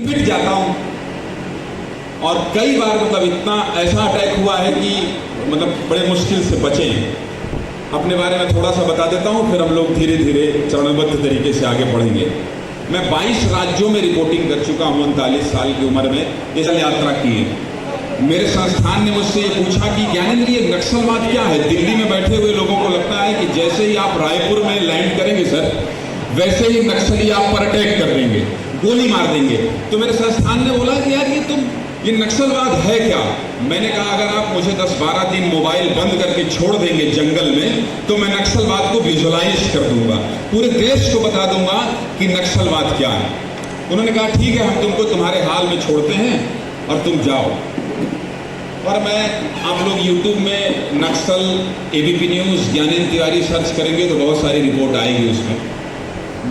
मिट जाता हूँ। और कई बार मतलब इतना ऐसा अटैक हुआ है कि मतलब बड़े मुश्किल से बचे हैं। अपने बारे में थोड़ा सा बता देता हूँ, फिर हम लोग धीरे धीरे चरणबद्ध तरीके से आगे बढ़ेंगे। मैं 22 राज्यों में रिपोर्टिंग कर चुका हूँ 39 साल की उम्र में, ये यात्रा की है। मेरे संस्थान ने मुझसे ये पूछा कि ज्ञानेंद्र ये नक्सलवाद क्या है। दिल्ली में बैठे हुए लोगों को लगता है कि जैसे ही आप रायपुर में लैंड करेंगे सर, वैसे ही नक्सली आप पर अटैक कर देंगे, गोली मार देंगे। तो मेरे संस्थान ने बोला कि यार ये नक्सलवाद है क्या। मैंने कहा अगर आप मुझे 10-12 दिन मोबाइल बंद करके छोड़ देंगे जंगल में, तो मैं नक्सलवाद को विजुअलाइज कर दूंगा, पूरे देश को बता दूंगा कि नक्सलवाद क्या है। उन्होंने कहा ठीक है, हम तुमको तुम्हारे हाल में छोड़ते हैं और तुम जाओ। और मैं आप लोग YouTube में नक्सल ABP news Gyanendra Tiwari search करेंगे तो बहुत सारी रिपोर्ट आएगी उसमें।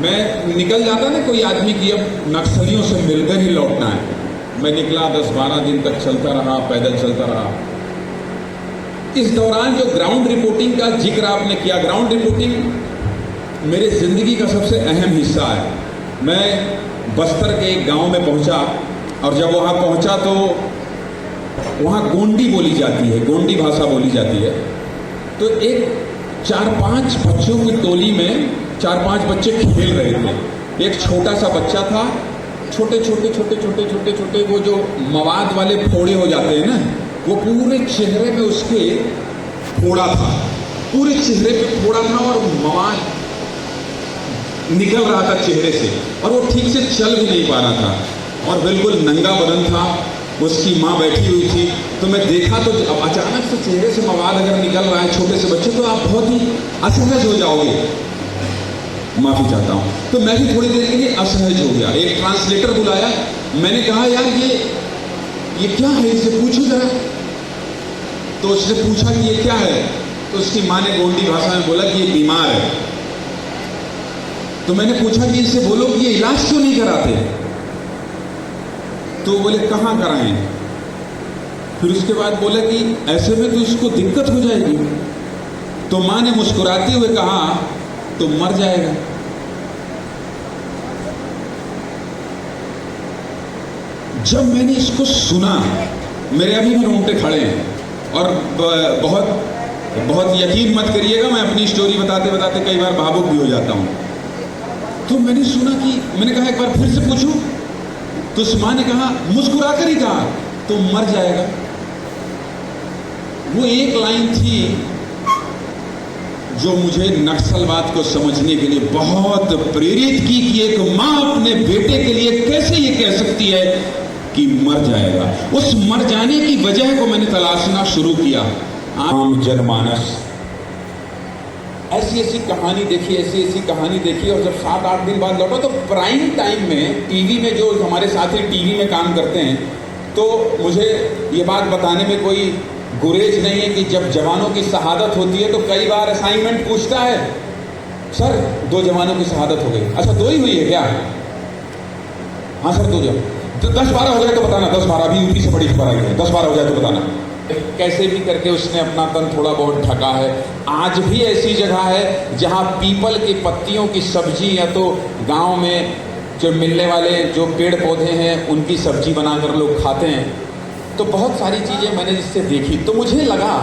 मैं निकल जाता ना कोई आदमी की अब नक्सलियों से मिलकर ही लौटना है, मैं निकला 10-12 दिन तक चलता रहा, पैदल चलता रहा। इस दौरान जो ग्राउंड रिपोर्टिंग का जिक्र आपने किया, ग्राउंड रिपोर्टिंग मेरे जिंदगी का सबसे अहम हिस्सा है। मैं बस्तर के एक गांव में पहुंचा और जब वहां पहुंचा तो वहां गोंडी बोली जाती है, गोंडी भाषा बोली जाती है। तो एक 4-5 बच्चों की टोली में 4-5 बच्चे खेल रहे थे। एक छोटा सा बच्चा था, छोटे छोटे वो जो मवाद वाले फोड़े हो जाते हैं ना, वो पूरे चेहरे पे उसके फोड़ा था, पूरे चेहरे पे फोड़ा था और मवाद निकल रहा था चेहरे से, और वो ठीक से चल भी नहीं पा रहा था और बिल्कुल नंगा बदन था। उसकी माँ बैठी हुई थी। तो मैं देखा तो अचानक से चेहरे से मवाद अगर निकल रहा है छोटे से बच्चे, तो आप बहुत ही असहज हो जाओगे। माफी चाहता हूं। तो मैं भी थोड़ी देर के लिए असहज हो गया। एक ट्रांसलेटर बुलाया, मैंने कहा यार ये क्या है, इससे पूछो जरा। तो उसने पूछा कि ये क्या है, तो उसकी माँ ने गोंडी भाषा में बोला कि ये बीमार है। तो मैंने पूछा कि इससे बोलो कि ये इलाज क्यों नहीं कराते। तो बोले कहाँ कराएं। फिर उसके बाद बोला कि ऐसे में तो इसको दिक्कत हो जाएगी। तो माँ ने मुस्कुराते हुए कहा तो मर जाएगा। जब मैंने इसको सुना, मेरे अभी भी रोंगटे खड़े हैं। और बहुत यकीन मत करिएगा, मैं अपनी स्टोरी बताते बताते कई बार भावुक भी हो जाता हूं। तो मैंने सुना कि मैंने कहा एक बार फिर से पूछूं। तो उस मां ने कहा, मुस्कुराकर ही कहा तो मर जाएगा। वो एक लाइन थी जो मुझे नक्सलवाद को समझने के लिए बहुत प्रेरित की कि एक मां अपने बेटे के लिए कैसे ये कह सकती है कि मर जाएगा। उस मर जाने की वजह को मैंने तलाशना शुरू किया। आम जनमानस ऐसी कहानी देखी, ऐसी कहानी देखी। और जब 7-8 दिन बाद लौटा तो प्राइम टाइम में टीवी में जो हमारे साथी टीवी में काम करते हैं, तो मुझे ये बात बताने में कोई गुरेज नहीं है कि जब जवानों की शहादत होती है तो कई बार असाइनमेंट पूछता है, सर 2 जवानों की शहादत हो गई। अच्छा 2 ही हुई है क्या? हाँ सर 2 जवान। तो 10-12 हो जाए तो बताना। 10-12 अभी यूपी से बड़ी खबर आई है, 10-12 हो जाए तो बताना। कैसे भी करके उसने अपना तन थोड़ा बहुत ढका है। आज भी ऐसी जगह है जहां पीपल की पत्तियों की सब्जी या तो गांव में जो मिलने वाले जो पेड़ पौधे हैं उनकी सब्जी बनाकर लोग खाते हैं। तो बहुत सारी चीजें मैंने जिससे देखी, तो मुझे लगा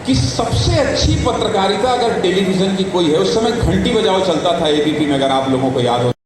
कि सबसे अच्छी पत्रकारिता अगर टेलीविजन की कोई है, उस समय घंटी बजाओ चलता था ABP में, अगर आप लोगों को याद हो।